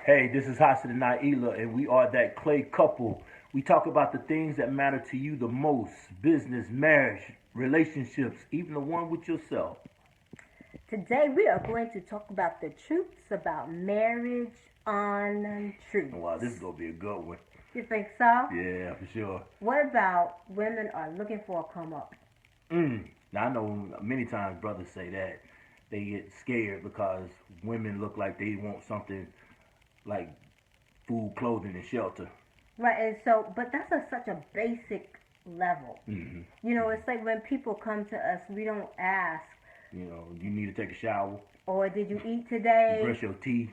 Hey, this is Hassan and Naila, and we are that clay couple. We talk about the things that matter to you the most: business, marriage, relationships, even the one with yourself. Today we are going to talk about the truths about marriage untruths. Wow, this is going to be a good one. You think so? Yeah, for sure. What about women are looking for a come up? Now, I know many times brothers say that. They get scared because women look like they want something like food, clothing, and shelter. Right, and so, but that's such a basic level. Mm-hmm. You know, it's like when people come to us, we don't ask, You need to take a shower, or did you eat today? brush your teeth.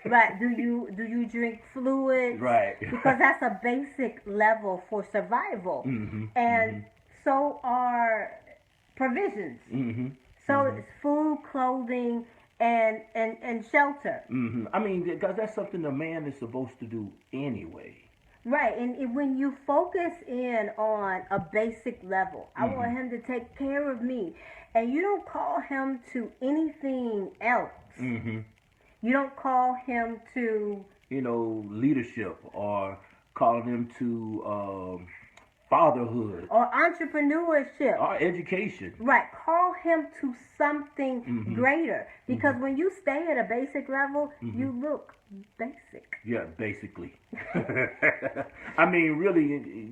Right, do you drink fluids? Right. Because that's a basic level for survival. Mm-hmm. And Mm-hmm. so are provisions. Mm-hmm. So Mm-hmm. it's food, clothing, and shelter. Mm-hmm. I mean, because that's something a man is supposed to do anyway. Right, and when you focus in on a basic level, I want Mm-hmm. him to take care of me, and you don't call him to anything else. Mm-hmm. You don't call him to Leadership or calling them to fatherhood or entrepreneurship. or education. Right, call him to something Mm-hmm. greater, because Mm-hmm. when you stay at a basic level, Mm-hmm. you look basic. Yeah, basically. I mean, really,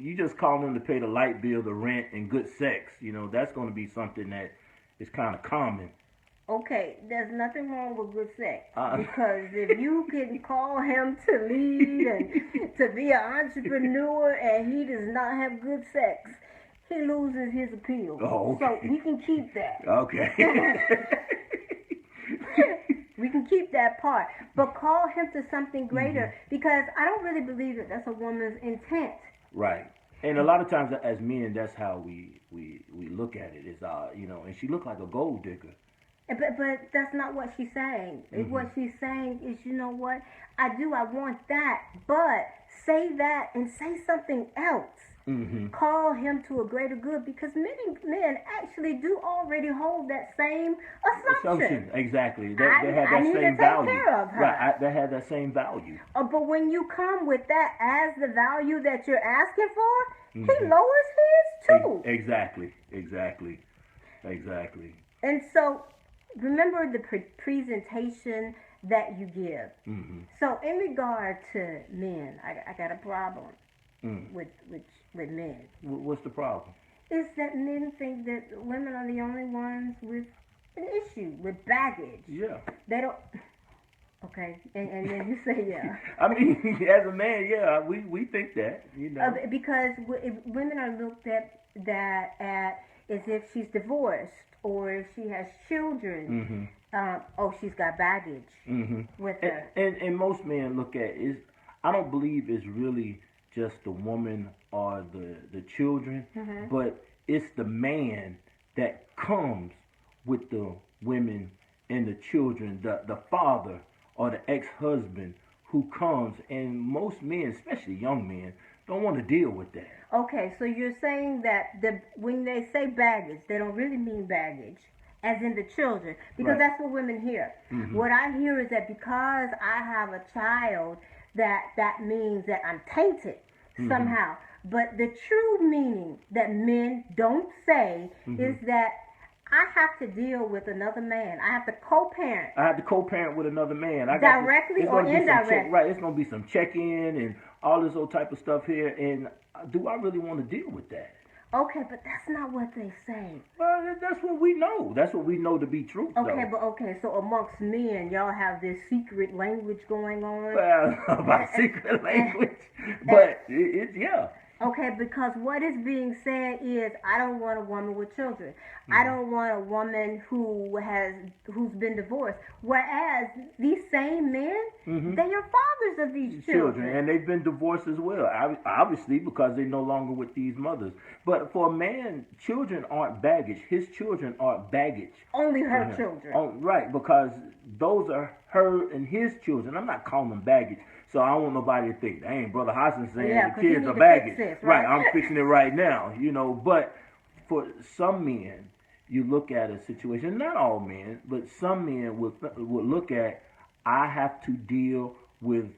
you just call them to pay the light bill, the rent, and good sex. That's going to be something that is kind of common. Okay, there's nothing wrong with good sex, Uh, because if you can call him to lead and to be an entrepreneur and he does not have good sex, he loses his appeal. Oh, So okay. we can keep that. Okay. We can keep that part, but call him to something greater, Mm-hmm. because I don't really believe that that's a woman's intent. Right. And a lot of times as men, that's how we look at it. Is and she looked like a gold digger. But that's not what she's saying. Mm-hmm. What she's saying is, you know what? I want that, but say that and say something else. Mm-hmm. Call him to a greater good, because many men actually do already hold that same assumption. Exactly. They I have that need to same take value. care of her. Right. They have that same value. But when you come with that as the value that you're asking for, he Mm-hmm. lowers his too. Exactly. And so remember the presentation that you give. Mm-hmm. So in regard to men, I got a problem Mm. with men. What's the problem? Is that men think that women are the only ones with an issue, with baggage. Yeah. They don't. Okay, and then you say yeah. I mean, as a man, yeah, we think that, Because if women are looked at as if she's divorced, or if she has children. Mm-hmm. She's got baggage Mm-hmm. with her. And most men look at is I don't believe it's really just the woman or the children, Mm-hmm. but it's the man that comes with the women and the children, the father or the ex-husband who comes, and most men, especially young men, don't want to deal with that. Okay, so you're saying that when they say baggage, they don't really mean baggage, as in the children, because Right. that's what women hear. Mm-hmm. What I hear is that because I have a child, that means that I'm tainted somehow. But the true meaning that men don't say is that I have to deal with another man. I have to co-parent. I have to co-parent with another man. Directly or indirectly. Right, it's going to be some check-in and all this old type of stuff here. And do I really want to deal with that? Okay, but that's not what they say. Well, that's what we know. That's what we know to be true. Okay, so amongst men, y'all have this secret language going on. Well, about secret language, but yeah. Okay, because what is being said is, I don't want a woman with children. I don't want a woman who's been divorced. Whereas these same men, they are fathers of these children. And they've been divorced as well, obviously, because they're no longer with these mothers. But for a man, children aren't baggage. His children are baggage. Only her children. Oh, right, because those are her and his children. I'm not calling them baggage. So I don't want nobody to think, dang, Brother Hassan saying the kids are baggage. Right, I'm fixing it right now, But for some men, you look at a situation, not all men, but some men would look at, I have to deal with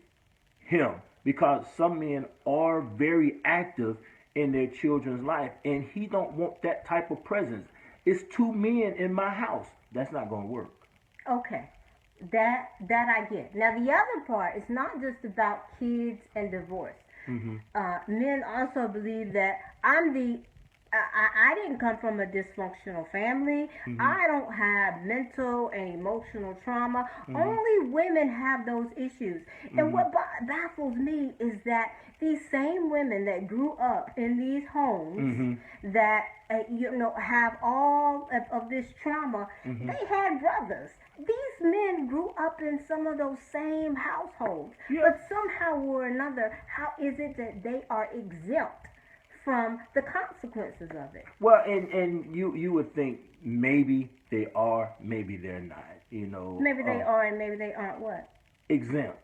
him, because some men are very active in their children's life, and he don't want that type of presence. It's 2 men in my house. That's not going to work. Okay. That I get. Now the other part is not just about kids and divorce. Mm-hmm. Men also believe that I didn't come from a dysfunctional family. Mm-hmm. I don't have mental and emotional trauma. Mm-hmm. Only women have those issues. Mm-hmm. And what baffles me is that these same women that grew up in these homes mm-hmm. that have all of this trauma, mm-hmm. they had brothers. These men grew up in some of those same households. Yeah. But somehow or another, how is it that they are exempt from the consequences of it? Well, and you would think maybe they are, maybe they're not. Maybe they are, and maybe they aren't what? Exempt.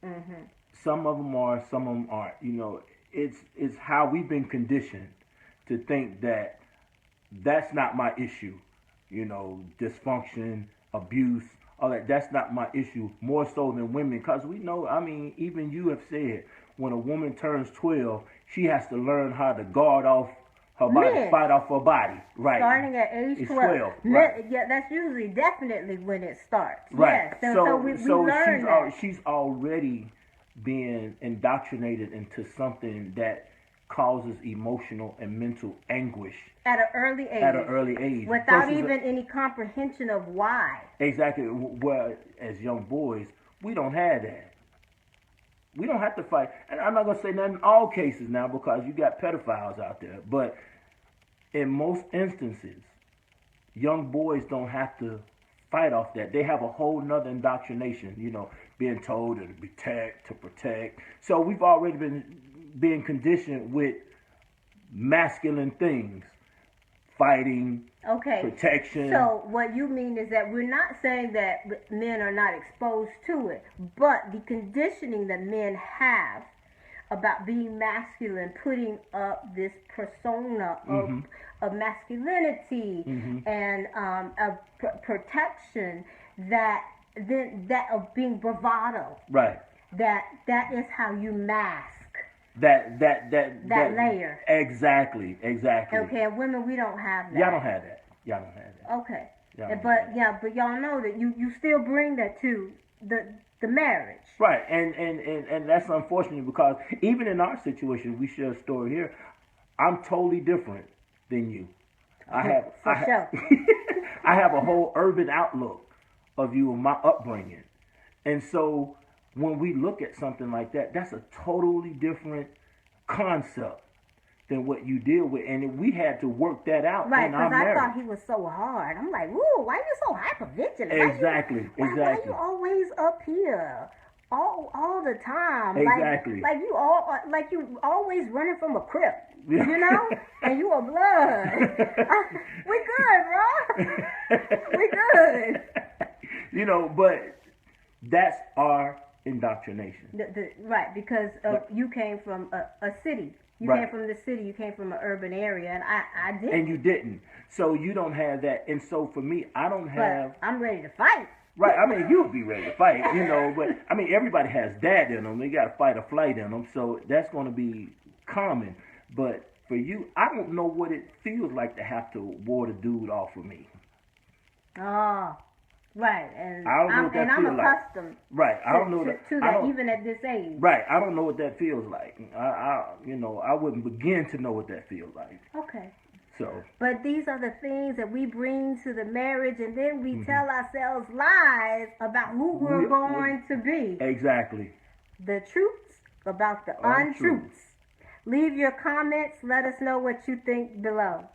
Mm-hmm. Some of them are, some of them aren't. It's how we've been conditioned to think that that's not my issue. Dysfunction, abuse, all that. That's not my issue. More so than women, because we know. Even you have said, when a woman turns 12, she has to learn how to guard off her body, fight off her body. Right. Starting at age 12. Right. Yeah, that's usually definitely when it starts. Right. Yes. So we learn that. She's already being indoctrinated into something that causes emotional and mental anguish at an early age. Without even any comprehension of why. Exactly. Well, as young boys, we don't have that. We don't have to fight. And I'm not going to say that in all cases now, because you got pedophiles out there. But in most instances, young boys don't have to fight off that. They have a whole nother indoctrination, being told to protect. So we've already been being conditioned with masculine things. Fighting, protection. So what you mean is that we're not saying that men are not exposed to it, but the conditioning that men have about being masculine, putting up this persona of masculinity and of protection, that of being bravado. Right. That is how you mask. That layer. Exactly. Okay, and women, we don't have that. Y'all don't have that. Okay. But y'all know that you still bring that to the marriage. Right, and that's unfortunate, because even in our situation, we share a story here. I'm totally different than you. I have a whole urban outlook of you and my upbringing, and so when we look at something like that, that's a totally different concept than what you deal with. And we had to work that out in our marriage. Right, because I thought he was so hard. I'm like, ooh, why are you so hypervigilant? Exactly. Why are you always up here? All the time. Exactly. Like you always running from a crib. And you a blood. We good, bro. We good. But that's our indoctrination. Right, because you came from a city. You came from the city. You came from an urban area, and I didn't. And you didn't. So you don't have that. And so for me, I don't have. But I'm ready to fight. Right. You'll be ready to fight, But everybody has that in them. They got fight or flight in them. So that's going to be common. But for you, I don't know what it feels like to have to ward a dude off of me. Oh. Right, and I'm accustomed. Right, I don't know to that even at this age. Right, I don't know what that feels like. I wouldn't begin to know what that feels like. Okay. So. But these are the things that we bring to the marriage, and then we tell ourselves lies about who we're going to be. Exactly. The truths about the untruths. Leave your comments. Let us know what you think below.